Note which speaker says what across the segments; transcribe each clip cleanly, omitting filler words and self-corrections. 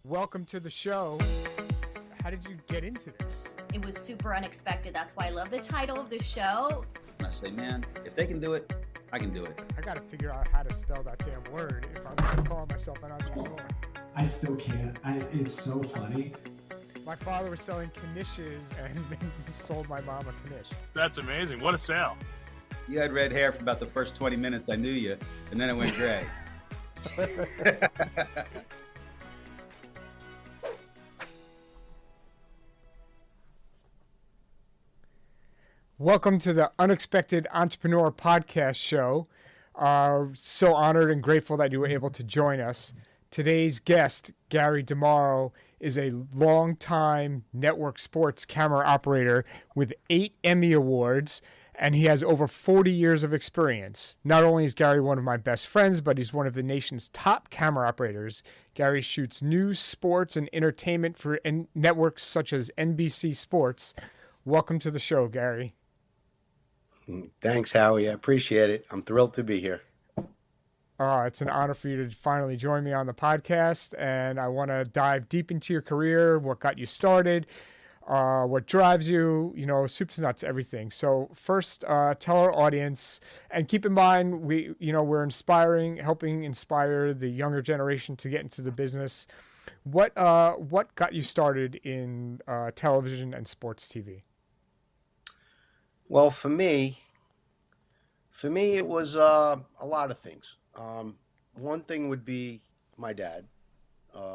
Speaker 1: welcome to the show. How did you get into this?
Speaker 2: It was super unexpected. That's why I love the title of the show.
Speaker 3: And I say, man, if they can do it, I can do it.
Speaker 1: I got to figure out how to spell that damn word if I'm going to call myself an entrepreneur.
Speaker 4: I still can't. It's so funny.
Speaker 1: My father was selling knishes and sold my mom a knish.
Speaker 5: That's amazing. What a sale.
Speaker 3: You had red hair for about the first 20 minutes I knew you, and then it went gray.
Speaker 1: Welcome to the Unexpected Entrepreneur Podcast Show. So honored and grateful that you were able to join us. Today's guest, Gary DeMauro, is a longtime network sports camera operator with 8 Emmy Awards, and he has over 40 years of experience. Not only is Gary one of my best friends, but he's one of the nation's top camera operators. Gary shoots news, sports, and entertainment for networks such as NBC Sports. Welcome to the show, Gary.
Speaker 6: Thanks, Howie. I appreciate it. I'm thrilled to be here.
Speaker 1: It's an honor for you to finally join me on the podcast, and I want to dive deep into your career, what got you started, what drives you, soup to nuts, everything. So first, tell our audience, and keep in mind, we're helping inspire the younger generation to get into the business. What got you started in television and sports TV?
Speaker 6: Well, for me, it was a lot of things. One thing would be my dad.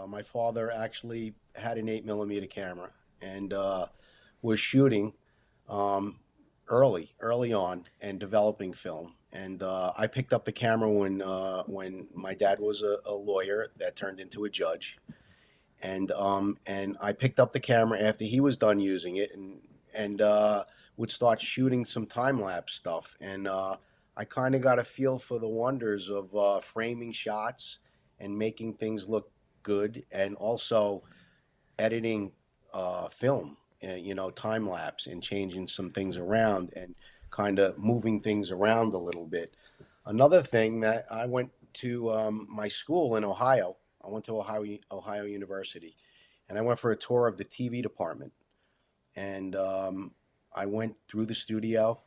Speaker 6: My father actually had an 8mm camera and was shooting early on and developing film. And I picked up the camera when my dad was a lawyer that turned into a judge. And I picked up the camera after he was done using it and would start shooting some time-lapse stuff. And I kind of got a feel for the wonders of framing shots and making things look good, and also editing film, time-lapse, and changing some things around and kind of moving things around a little bit. Another thing that I went to my school in Ohio. I went to Ohio University, and I went for a tour of the TV department. And I went through the studio.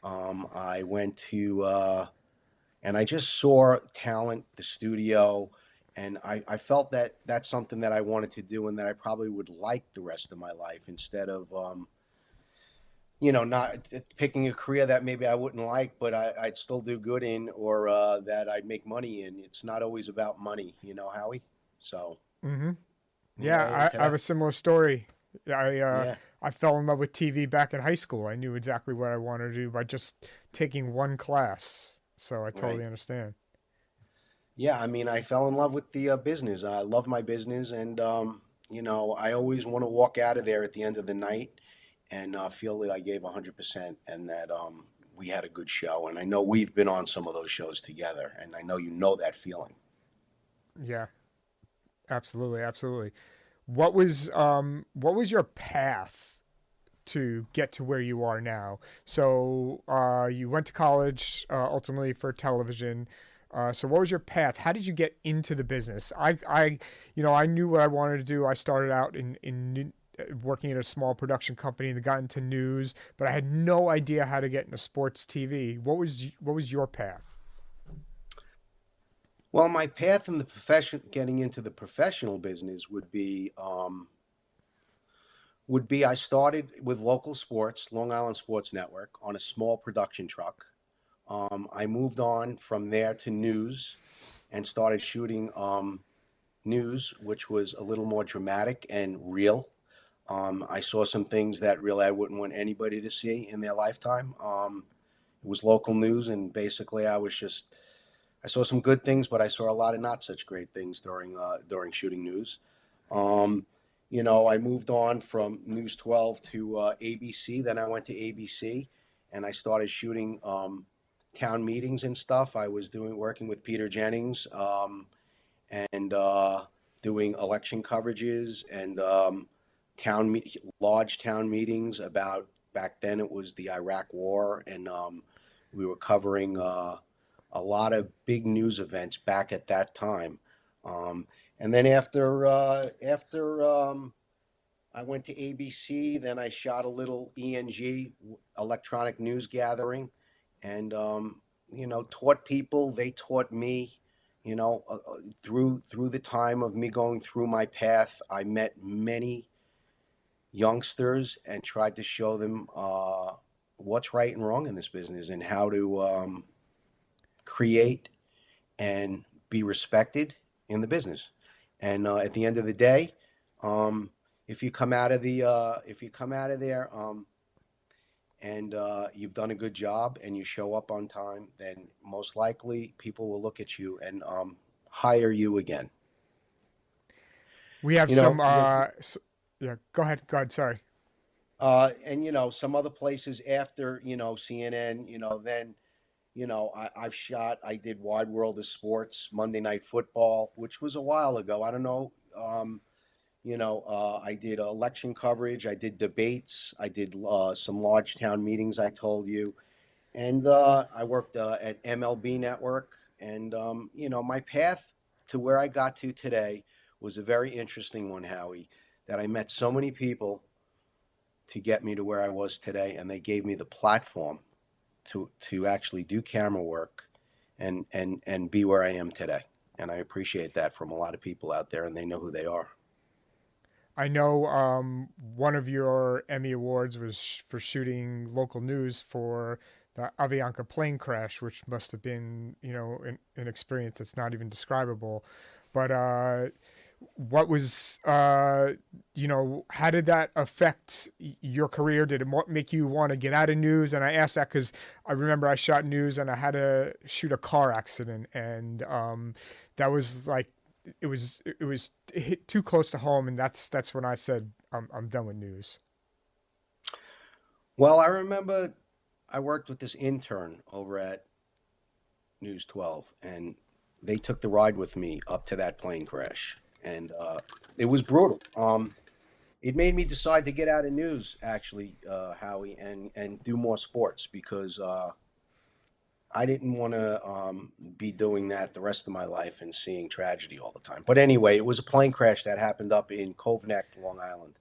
Speaker 6: I went to, and I just saw talent, the studio, and I felt that that's something that I wanted to do and that I probably would like the rest of my life, instead of, not picking a career that maybe I wouldn't like, but I'd still do good in, or that I'd make money in. It's not always about money, Howie? So.
Speaker 1: Mm-hmm. Yeah, I have a similar story. I fell in love with TV back in high school. I knew exactly what I wanted to do by just taking one class. So I totally understand.
Speaker 6: Yeah, I mean, I fell in love with the business. I love my business, and I always want to walk out of there at the end of the night and feel that I gave 100%, and that we had a good show. And I know we've been on some of those shows together, and I know you know that feeling.
Speaker 1: Yeah, absolutely. What was your path to get to where you are now? So you went to college ultimately for television. So what was your path? How did you get into the business? I knew what I wanted to do. I started out in working at a small production company and got into news, but I had no idea how to get into sports TV. What was your path?
Speaker 6: Well, my path in the profession, getting into the professional business, would be I started with local sports, Long Island Sports Network, on a small production truck. I moved on from there to news and started shooting news, which was a little more dramatic and real. I saw some things that really I wouldn't want anybody to see in their lifetime. It was local news, and basically I saw some good things, but I saw a lot of not such great things during shooting news. I moved on from News 12 to ABC. Then I went to ABC, and I started shooting town meetings and stuff. I was working with Peter Jennings and doing election coverages and large town meetings about, back then it was the Iraq War, and we were covering a lot of big news events back at that time. And then after I went to ABC, then I shot a little ENG, electronic news gathering, and taught people. They taught me. Through the time of me going through my path, I met many youngsters and tried to show them what's right and wrong in this business and how to create and be respected in the business. And at the end of the day, if you come out of there and you've done a good job and you show up on time, then most likely people will look at you and hire you again.
Speaker 1: We have some. Yeah, go ahead. Go ahead. Sorry.
Speaker 6: And some other places after CNN, then I did Wide World of Sports, Monday Night Football, which was a while ago. I don't know. I did election coverage. I did debates. I did some large town meetings, I told you. And I worked at MLB Network. And, my path to where I got to today was a very interesting one, Howie, that I met so many people to get me to where I was today. And they gave me the platform to actually do camera work and be where I am today. And I appreciate that from a lot of people out there, and they know who they are.
Speaker 1: I know one of your Emmy Awards was for shooting local news for the Avianca plane crash, which must have been, an experience that's not even describable. But what was, how did that affect your career? Did it make you want to get out of news? And I asked that because I remember I shot news and I had to shoot a car accident, and that was like, it hit too close to home, and that's when I said I'm done with news.
Speaker 6: Well, I remember I worked with this intern over at News 12, and they took the ride with me up to that plane crash, and it was brutal. It made me decide to get out of news, actually, Howie, and do more sports because I didn't want to be doing that the rest of my life and seeing tragedy all the time. But anyway, it was a plane crash that happened up in Cove Neck, Long Island.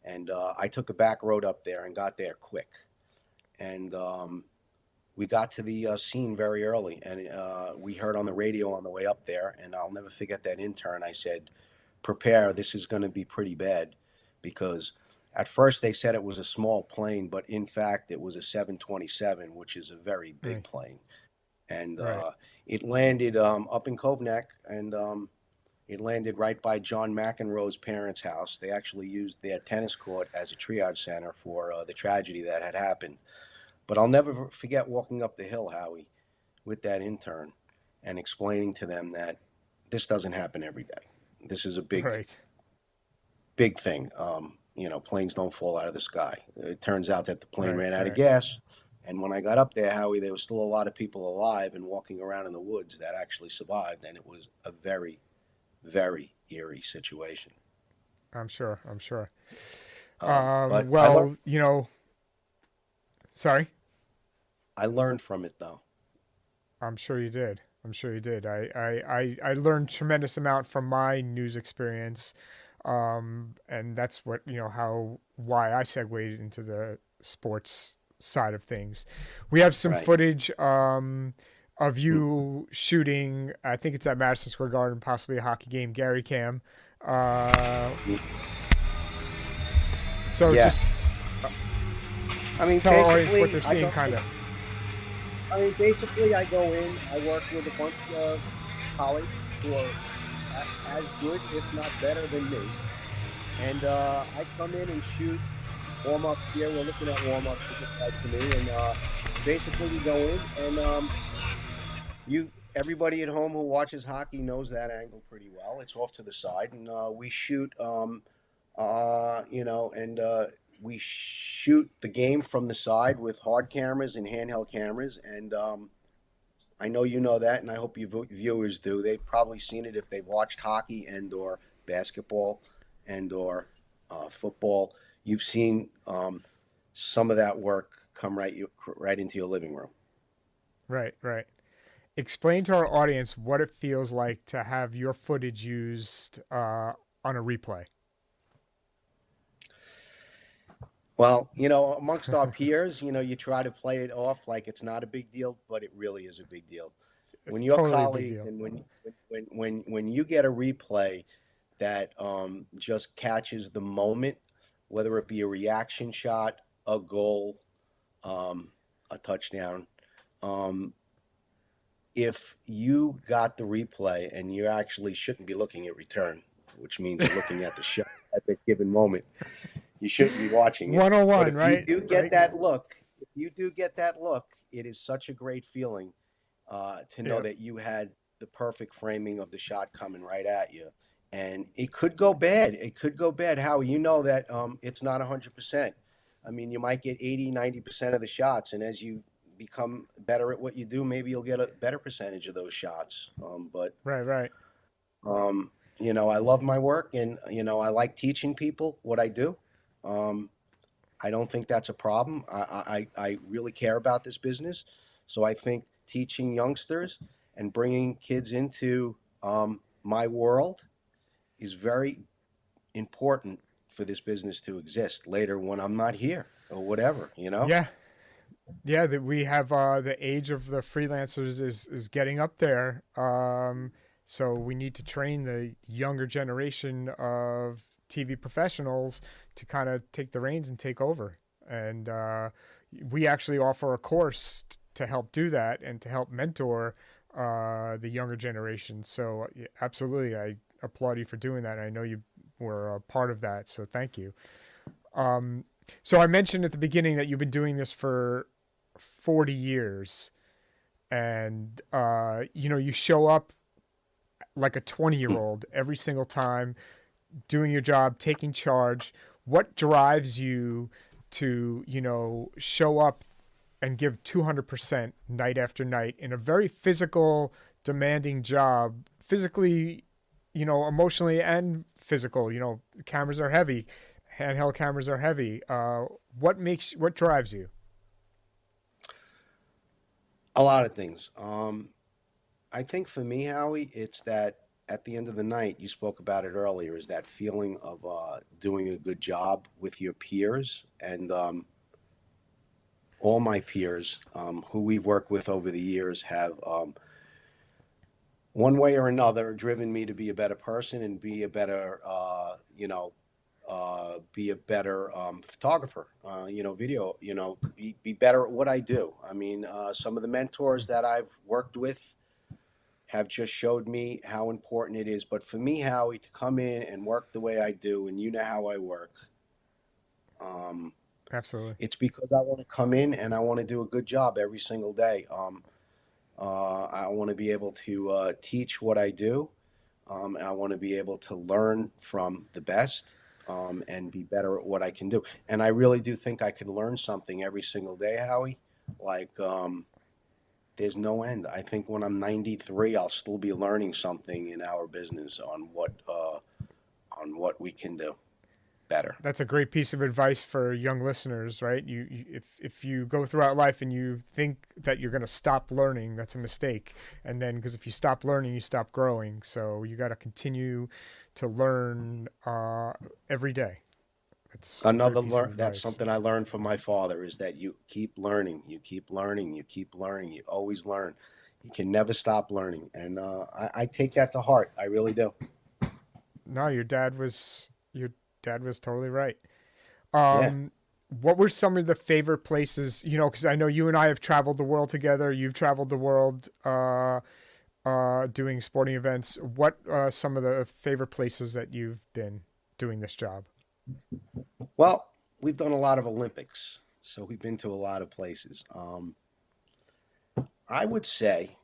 Speaker 6: And I took a back road up there and got there quick. And we got to the scene very early. And we heard on the radio on the way up there. And I'll never forget that intern. I said, prepare, this is going to be pretty bad. Because at first they said it was a small plane, but in fact it was a 727, which is a very big plane. And it landed up in Cove Neck, and it landed right by John McEnroe's parents' house. They actually used their tennis court as a triage center for the tragedy that had happened. But I'll never forget walking up the hill, Howie, with that intern and explaining to them that this doesn't happen every day. This is a big thing. Planes don't fall out of the sky. It turns out that the plane ran out of gas. And when I got up there, Howie, there was still a lot of people alive and walking around in the woods that actually survived. And it was a very, very eerie situation.
Speaker 1: I'm sure.
Speaker 6: But
Speaker 1: well, sorry.
Speaker 6: I learned from it, though.
Speaker 1: I'm sure you did. I learned tremendous amount from my news experience. And that's what, why I segued into the sports side of things. We have some footage of you shooting, I think it's at Madison Square Garden, possibly a hockey game, Gary Cam. Just tell our audience what they're seeing, kind of.
Speaker 6: Basically, I go in, I work with a bunch of colleagues who are as good, if not better than me. And I come in and shoot warm-up here. We're looking at warm-ups to me. And basically we go in and everybody at home who watches hockey knows that angle pretty well. It's off to the side. And we shoot, we shoot the game from the side with hard cameras and handheld cameras. And I know you know that, and I hope your viewers do. They've probably seen it if they've watched hockey and or basketball and or football. You've seen some of that work come right into your living room.
Speaker 1: Right. Explain to our audience what it feels like to have your footage used on a replay.
Speaker 6: Well, amongst our peers, you try to play it off like it's not a big deal, but it really is a big deal.
Speaker 1: It's
Speaker 6: When your
Speaker 1: totally a big
Speaker 6: colleagues
Speaker 1: deal.
Speaker 6: and when you get a replay that just catches the moment, whether it be a reaction shot, a goal, a touchdown, if you got the replay and you actually shouldn't be looking at return, which means you're looking at the shot at that given moment. You shouldn't be watching it.
Speaker 1: 101,
Speaker 6: But if
Speaker 1: right?
Speaker 6: you do get that look, it is such a great feeling to know that you had the perfect framing of the shot coming right at you. And it could go bad. It could go bad. Howie, you know that it's not 100%. I mean, you might get 80, 90% of the shots. And as you become better at what you do, maybe you'll get a better percentage of those shots.
Speaker 1: Right.
Speaker 6: I love my work, and, I like teaching people what I do. I don't think that's a problem. I really care about this business. So I think teaching youngsters and bringing kids into my world is very important for this business to exist later when I'm not here or whatever,
Speaker 1: Yeah, that we have the age of the freelancers is getting up there. So we need to train the younger generation of TV professionals to kind of take the reins and take over. And we actually offer a course to help do that and to help mentor the younger generation. So absolutely, I applaud you for doing that. I know you were a part of that, so thank you. So I mentioned at the beginning that you've been doing this for 40 years, and you show up like a 20-year-old every single time, doing your job, taking charge. What drives you to show up and give 200% night after night in a very physical, demanding job, physically, emotionally and physical? Cameras are heavy, handheld cameras are heavy. What drives you?
Speaker 6: A lot of things. I think for me, Howie, it's that at the end of the night, you spoke about it earlier, is that feeling of doing a good job with your peers. And all my peers who we've worked with over the years have, one way or another, driven me to be a better person and be a better, photographer, video, be better at what I do. I mean, some of the mentors that I've worked with have just showed me how important it is. But for me, Howie, to come in and work the way I do, and you know how I work,
Speaker 1: Absolutely.
Speaker 6: it's because I want to come in and I want to do a good job every single day. I want to be able to teach what I do. I want to be able to learn from the best and be better at what I can do. And I really do think I can learn something every single day, Howie. Like, there's no end. I think when I'm 93, I'll still be learning something in our business on what we can do better.
Speaker 1: That's a great piece of advice for young listeners, right? If you go throughout life and you think that you're going to stop learning, that's a mistake. And then, because if you stop learning, you stop growing. So you got to continue to learn every day. That's
Speaker 6: That's something I learned from my father, is that you keep learning, you keep learning, you keep learning, you always learn. You can never stop learning. And I take that to heart. I really do.
Speaker 1: No, your dad was totally right.
Speaker 6: Yeah.
Speaker 1: What were some of the favorite places, because I know you and I have traveled the world together. You've traveled the world doing sporting events. What are some of the favorite places that you've been doing this job?
Speaker 6: Well, we've done a lot of Olympics, so we've been to a lot of places. I would say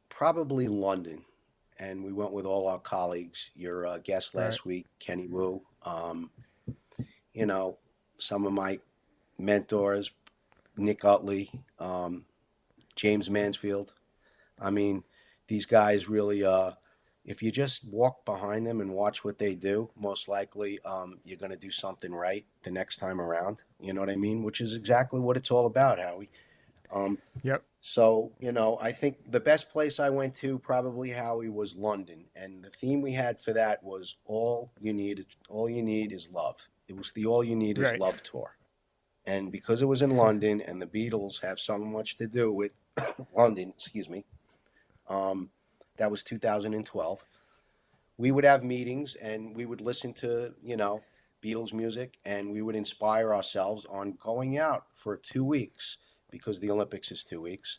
Speaker 6: probably London, and we went with all our colleagues. Your guest last week, Kenny Wu. Some of my mentors, Nick Utley, James Mansfield. I mean, these guys really, if you just walk behind them and watch what they do, most likely you're going to do something right the next time around. You know what I mean? Which is exactly what it's all about, Howie.
Speaker 1: Yep.
Speaker 6: So, I think the best place I went to probably, Howie, was London. And the theme we had for that was all you need is love. It was the All You Need Is
Speaker 1: Right.
Speaker 6: Love tour. And because it was in London and the Beatles have so much to do with London, excuse me, um, that was 2012. We would have meetings and we would listen to, Beatles music, and we would inspire ourselves on going out for 2 weeks because the Olympics is 2 weeks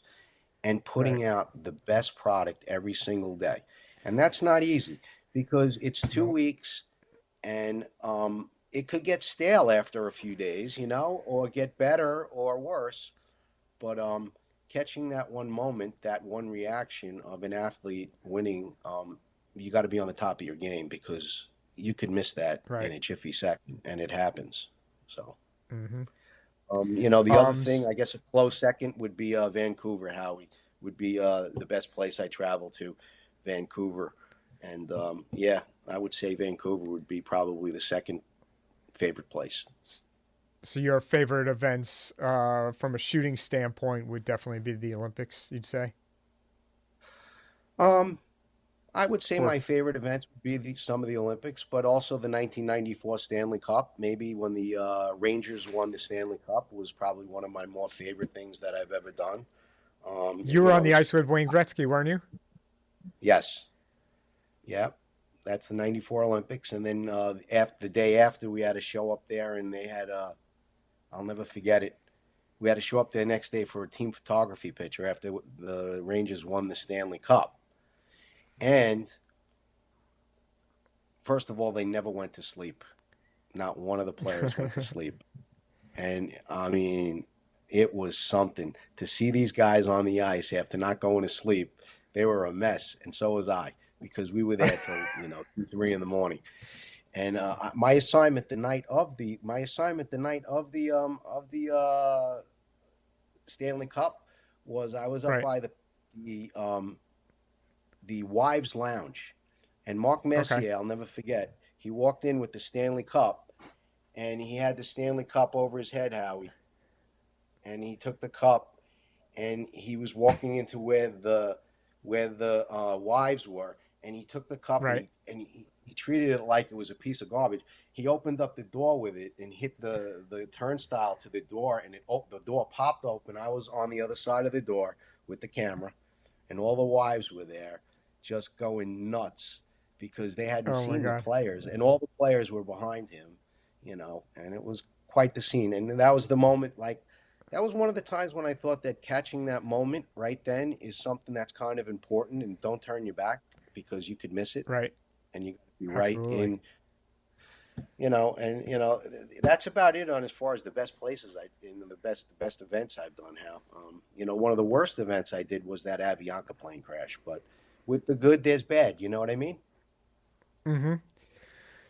Speaker 6: and
Speaker 1: Right.
Speaker 6: putting out the best product every single day. And that's not easy because it's two
Speaker 1: No.
Speaker 6: weeks and it could get stale after a few days, or get better or worse. But catching that one moment, that one reaction of an athlete winning, you got to be on the top of your game because you could miss that in
Speaker 1: Right.
Speaker 6: a jiffy second, and it happens. So,
Speaker 1: Mm-hmm.
Speaker 6: the other thing,
Speaker 1: S-
Speaker 6: I guess, a close second would be Vancouver. Howie would be the best place I travel to, Vancouver, and yeah, I would say Vancouver would be probably the second favorite place.
Speaker 1: so your favorite events from a shooting standpoint would definitely be the Olympics, you'd say?
Speaker 6: Um, I would say
Speaker 1: Or
Speaker 6: my favorite events would be some of the Olympics, but also the 1994 Stanley Cup. Maybe when the Rangers won the Stanley Cup was probably one of my more favorite things that I've ever done.
Speaker 1: you were on the
Speaker 6: It's
Speaker 1: ice with Wayne Gretzky, weren't you?
Speaker 6: yes, yeah, that's the '94 Olympics, and then after the day after, we had a show up there, and they had I'll never forget it. We had to show up there next day for a team photography picture after the Rangers won the Stanley Cup, and first of all, they never went to sleep. Not one of the players went to sleep. And I mean, it was something to see these guys on the ice after not going to sleep. They were a mess, and so was I because we were there till 2, 3 in the morning. And my assignment the night of the Stanley Cup was I was up
Speaker 1: Right.
Speaker 6: by the wives' lounge, and Mark
Speaker 1: Okay.
Speaker 6: Messier, I'll never forget. He walked in with the Stanley Cup, and he had the Stanley Cup over his head, Howie. And he took the cup, and he was walking into where the wives were, and he took the cup and
Speaker 1: Right.
Speaker 6: he treated it like it was a piece of garbage. He opened up the door with it and hit the turnstile to the door, and the door popped open. I was on the other side of the door with the camera, and all the wives were there, just going nuts because they hadn't
Speaker 1: Oh my
Speaker 6: seen the
Speaker 1: God.
Speaker 6: players, and all the players were behind him, and it was quite the scene. And that was the moment, like that was one of the times when I thought that catching that moment right then is something that's kind of important, and don't turn your back because you could miss it,
Speaker 1: Right.
Speaker 6: and you got to be right
Speaker 1: Absolutely.
Speaker 6: in, and that's about it on as far as the best places the best events I've done. How one of the worst events I did was that Avianca plane crash, but with the good there's bad. You know what I mean?
Speaker 1: Mm-hmm.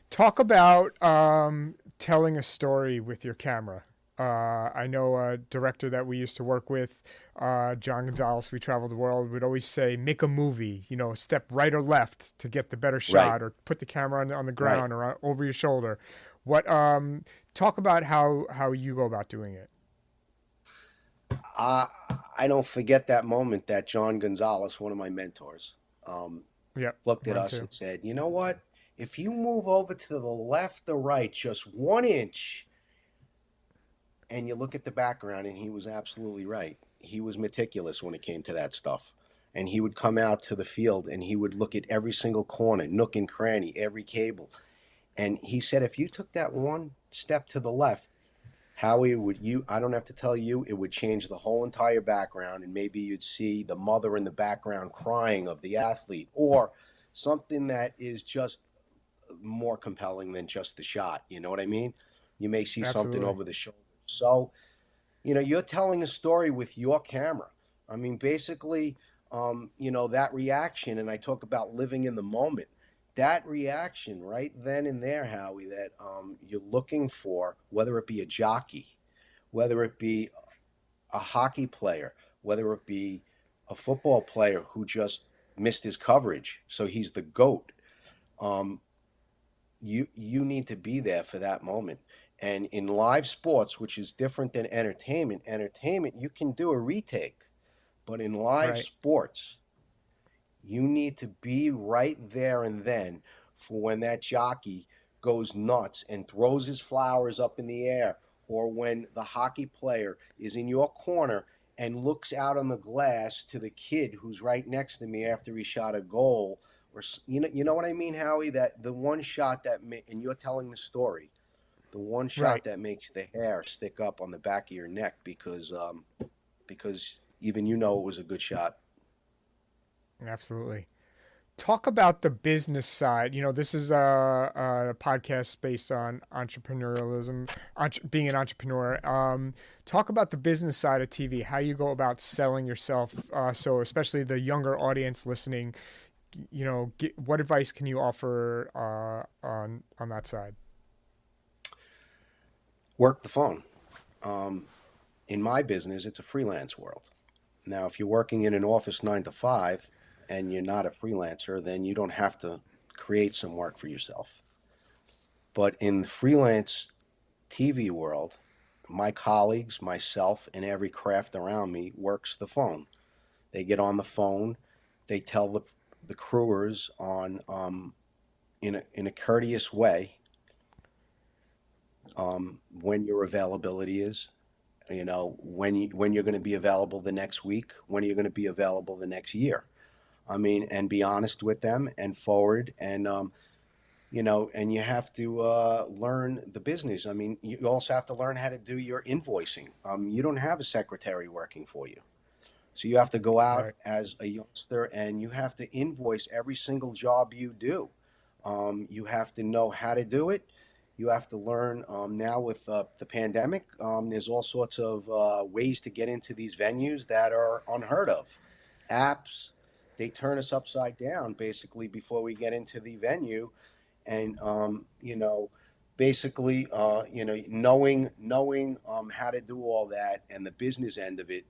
Speaker 1: Talk about telling a story with your camera. I know a director that we used to work with, John Gonzalez. We traveled the world. Would always say, "Make a movie. Step right or left to get the better
Speaker 6: Right,
Speaker 1: shot, or put the camera on the
Speaker 6: right.
Speaker 1: ground or over your shoulder." What? Talk about how you go about doing it.
Speaker 6: I I don't forget that moment that John Gonzalez, one of my mentors, um,
Speaker 1: Yep.
Speaker 6: looked at
Speaker 1: Mine
Speaker 6: us
Speaker 1: too.
Speaker 6: and said, "You know what? If you move over to the left or right just 1 inch and you look at the background," and he was absolutely right. He was meticulous when it came to that stuff. And he would come out to the field and he would look at every single corner, nook and cranny, every cable. And he said, if you took that one step to the left, Howie, I don't have to tell you, it would change the whole entire background. And maybe you'd see the mother in the background crying of the athlete or something that is just more compelling than just the shot. You know what I mean? You may see something
Speaker 1: Absolutely.
Speaker 6: over the shoulder. So, you're telling a story with your camera. I mean, basically, that reaction, and I talk about living in the moment. That reaction right then and there, Howie, that you're looking for, whether it be a jockey, whether it be a hockey player, whether it be a football player who just missed his coverage, so he's the GOAT. Um, you need to be there for that moment. And in live sports, which is different than entertainment, you can do a retake. But in live
Speaker 1: Right.
Speaker 6: sports, you need to be right there and then for when that jockey goes nuts and throws his flowers up in the air, or when the hockey player is in your corner and looks out on the glass to the kid who's right next to me after he shot a goal, or you know what I mean, Howie? That the one shot that and you're telling the story, the one shot
Speaker 1: Right.
Speaker 6: that makes the hair stick up on the back of your neck because even you know it was a good shot.
Speaker 1: Absolutely. Talk about the business side. This is a podcast based on entrepreneurialism, being an entrepreneur. Talk about the business side of TV, how you go about selling yourself. So, especially the younger audience listening, what advice can you offer on that side?
Speaker 6: Work the phone. In my business, it's a freelance world. Now, if you're working in an office 9 to 5 and you're not a freelancer, then you don't have to create some work for yourself. But in the freelance TV world, my colleagues, myself, and every craft around me works the phone. They get on the phone, they tell the crewers on in a courteous way when your availability is. When you're going to be available the next week, when you're going to be available the next year. I mean, and be honest with them and forward, and and you have to learn the business. I mean, you also have to learn how to do your invoicing. You don't have a secretary working for you, so you have to go out
Speaker 1: Right.
Speaker 6: as a youngster and you have to invoice every single job you do. You have to know how to do it. You have to learn now with the pandemic. There's all sorts of ways to get into these venues that are unheard of. Apps, they turn us upside down basically before we get into the venue, and basically, knowing how to do all that and the business end of it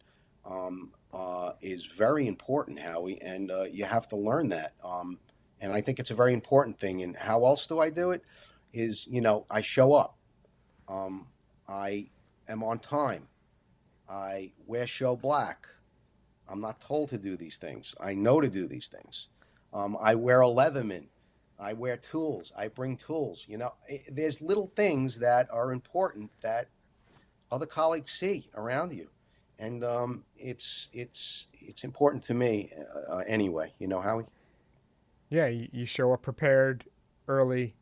Speaker 6: is very important, Howie, and you have to learn that. And I think it's a very important thing. And how else do I do it? Is I show up. I am on time. I wear show black. I'm not told to do these things. I know to do these things. I wear a Leatherman. I wear tools. I bring tools. There's little things that are important that other colleagues see around you, and it's important to me anyway. Howie.
Speaker 1: Yeah, you show up prepared early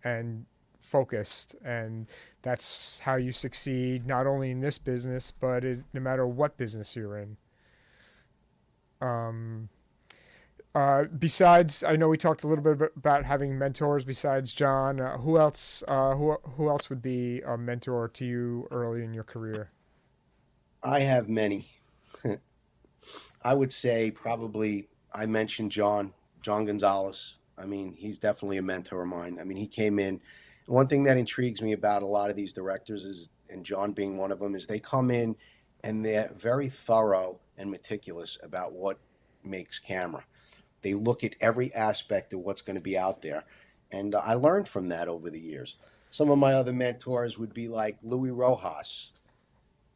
Speaker 1: and focused, and that's how you succeed not only in this business but no matter what business you're in. um Besides, I know we talked a little bit about having mentors. Besides John, who else would be a mentor to you early in your career?
Speaker 6: I have many. I would say probably I mentioned John Gonzalez. I mean, he's definitely a mentor of mine. I mean, he came in. One thing that intrigues me about a lot of these directors is, and John being one of them, is they come in and they're very thorough and meticulous about what makes camera. They look at every aspect of what's going to be out there. And I learned from that over the years. Some of my other mentors would be like Louis Rojas,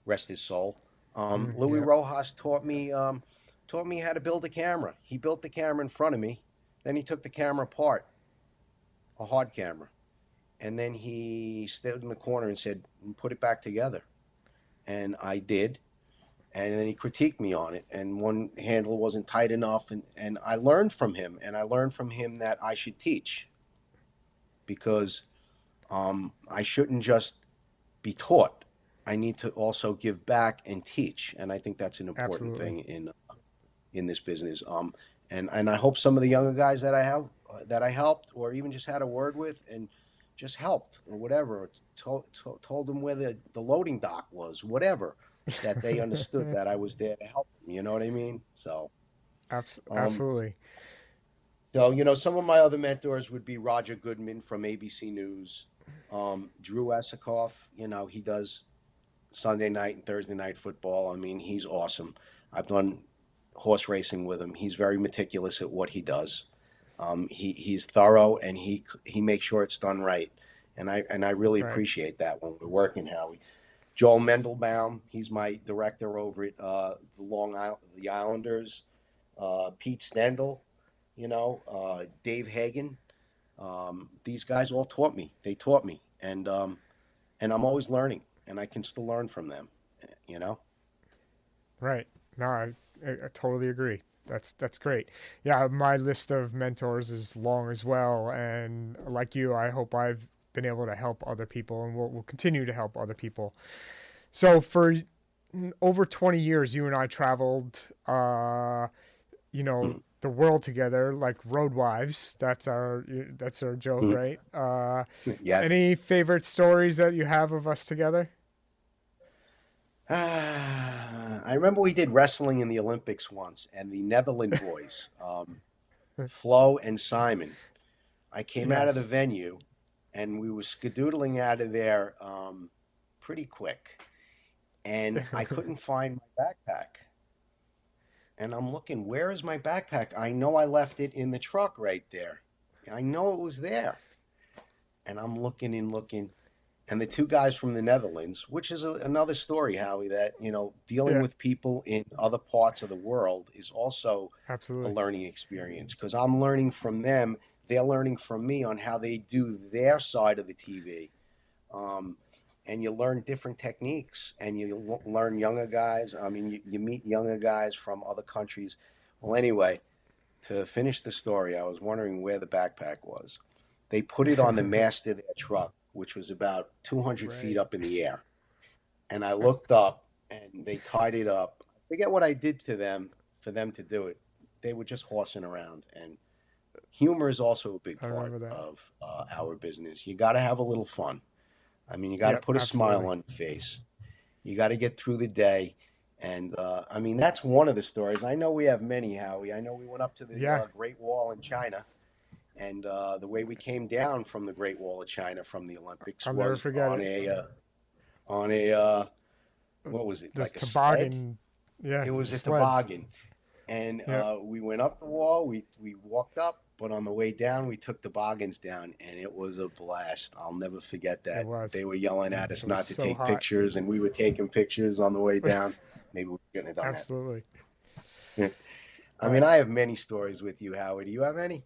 Speaker 6: rest his soul. Louis
Speaker 1: Yep.
Speaker 6: Rojas taught me how to build a camera. He built the camera in front of me. Then he took the camera apart, a hard camera. And then he stood in the corner and said, put it back together. And I did. And then he critiqued me on it. And one handle wasn't tight enough. And I learned from him. And I learned from him that I should teach because I shouldn't just be taught. I need to also give back and teach. And I think that's an important
Speaker 1: Absolutely.
Speaker 6: thing in this business. And I hope some of the younger guys that I helped, or even just had a word with, and just helped or whatever, told them where the loading dock was, whatever, that they understood that I was there to help them. You know what I mean? Um,
Speaker 1: Absolutely.
Speaker 6: some of my other mentors would be Roger Goodman from ABC News, Drew Esikoff. He does Sunday night and Thursday night football. I mean, he's awesome. I've done horse racing with him. He's very meticulous at what he does. He's thorough, and he makes sure it's done right. And I really
Speaker 1: Right.
Speaker 6: appreciate that when we're working, Howie. Joel Mendelbaum, he's my director over at the Islanders. Pete Stendel, Dave Hagen. These guys all taught me. They taught me, and I'm always learning, and I can still learn from them.
Speaker 1: Right. No, I totally agree. That's great. Yeah, my list of mentors is long as well, and like you, I hope I've been able to help other people, and we'll continue to help other people. So for over 20 years, you and I traveled, the world together like road wives. That's our joke, right?
Speaker 6: Yes.
Speaker 1: Any favorite stories that you have of us together?
Speaker 6: I remember we did wrestling in the Olympics once, and the Netherlands boys, Flo and Simon. I came out of the venue, and we were skedoodling out of there pretty quick, and I couldn't find my backpack. And I'm looking, where is my backpack? I know I left it in the truck right there. I know it was there. And I'm looking and looking. And the two guys from the Netherlands, which is another story, Howie, that, dealing with people in other parts of the world is also
Speaker 1: Absolutely
Speaker 6: a learning experience, because I'm learning from them. They're learning from me on how they do their side of the TV. And you learn different techniques, and you learn younger guys. I mean, you meet younger guys from other countries. Well, anyway, to finish the story, I was wondering where the backpack was. They put it on the mast of their truck, which was about 200 feet up in the air. And I looked up, and they tied it up. I forget what I did to them for them to do it. They were just horsing around. And humor is also a big part of our business. You got to have a little fun. I mean, you got to put a smile on your face. You got to get through the day. And, that's one of the stories. I know we have many, Howie. I know we went up to the Great Wall in China. And the way we came down from the Great Wall of China from the Olympics was on a what was it?
Speaker 1: This
Speaker 6: like a
Speaker 1: toboggan.
Speaker 6: Sled?
Speaker 1: Yeah,
Speaker 6: it was a
Speaker 1: sleds.
Speaker 6: toboggan. And we went up the wall. We walked up, but on the way down, we took toboggans down, and it was a blast. I'll never forget that.
Speaker 1: It was.
Speaker 6: They were yelling at us not to
Speaker 1: so
Speaker 6: take
Speaker 1: hot.
Speaker 6: pictures, and we were taking pictures on the way down. Maybe we couldn't have done
Speaker 1: Absolutely.
Speaker 6: that. I have many stories with you, Howie. Do you have any?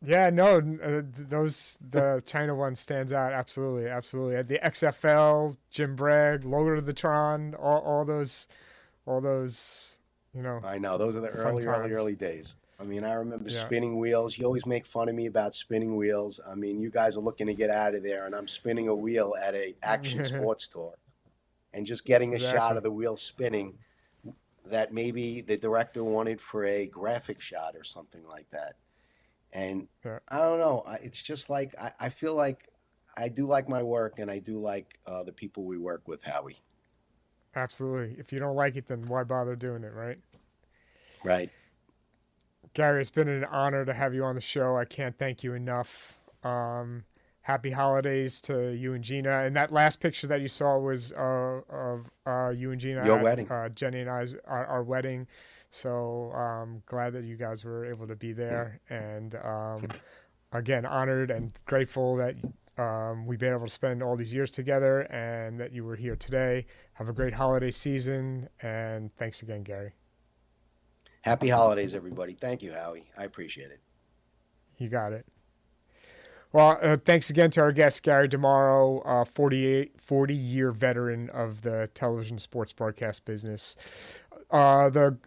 Speaker 1: Yeah, no, the China one stands out. Absolutely. The XFL, Jim Bragg, Logo to the Tron, all those,
Speaker 6: I know those are the early days. I remember spinning wheels. You always make fun of me about spinning wheels. You guys are looking to get out of there, and I'm spinning a wheel at a action sports store, and just getting a shot of the wheel spinning that maybe the director wanted for a graphic shot or something like that. And I don't know. It's just like I feel like I do like my work, and I do like the people we work with, Howie.
Speaker 1: Absolutely. If you don't like it, then why bother doing it, right?
Speaker 6: Right.
Speaker 1: Gary, it's been an honor to have you on the show. I can't thank you enough. Happy holidays to you and Gina. And that last picture that you saw was of you and Gina
Speaker 6: Your
Speaker 1: at
Speaker 6: wedding.
Speaker 1: Jenny and I's our wedding. So glad that you guys were able to be there. And again, honored and grateful that we've been able to spend all these years together and that you were here today. Have a great holiday season. And thanks again, Gary.
Speaker 6: Happy holidays, everybody. Thank you, Howie. I appreciate it.
Speaker 1: You got it. Well, thanks again to our guest, Gary DeMauro, 40-year veteran of the television sports broadcast business. The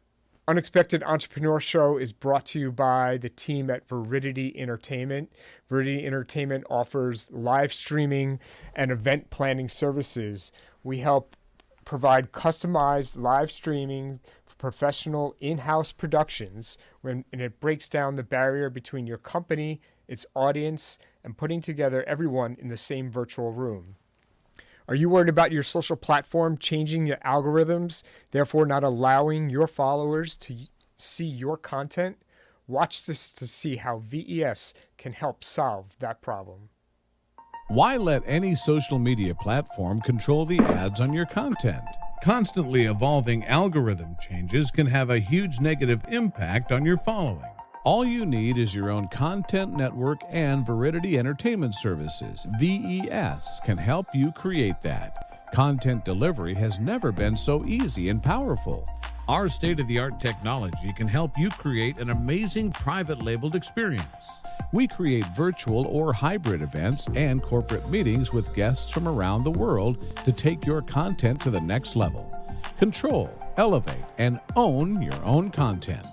Speaker 1: Unexpected Entrepreneur Show is brought to you by the team at Veridity Entertainment. Veridity Entertainment offers live streaming and event planning services. We help provide customized live streaming for professional in-house productions, and it breaks down the barrier between your company, its audience, and putting together everyone in the same virtual room. Are you worried about your social platform changing your algorithms, therefore not allowing your followers to see your content? Watch this to see how VES can help solve that problem.
Speaker 7: Why let any social media platform control the ads on your content? Constantly evolving algorithm changes can have a huge negative impact on your following. All you need is your own content network, and Veridity Entertainment Services, VES, can help you create that. Content delivery has never been so easy and powerful. Our state-of-the-art technology can help you create an amazing private labeled experience. We create virtual or hybrid events and corporate meetings with guests from around the world to take your content to the next level. Control, elevate, and own your own content.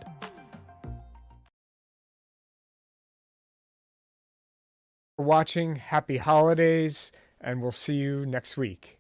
Speaker 1: For watching, happy holidays, and we'll see you next week.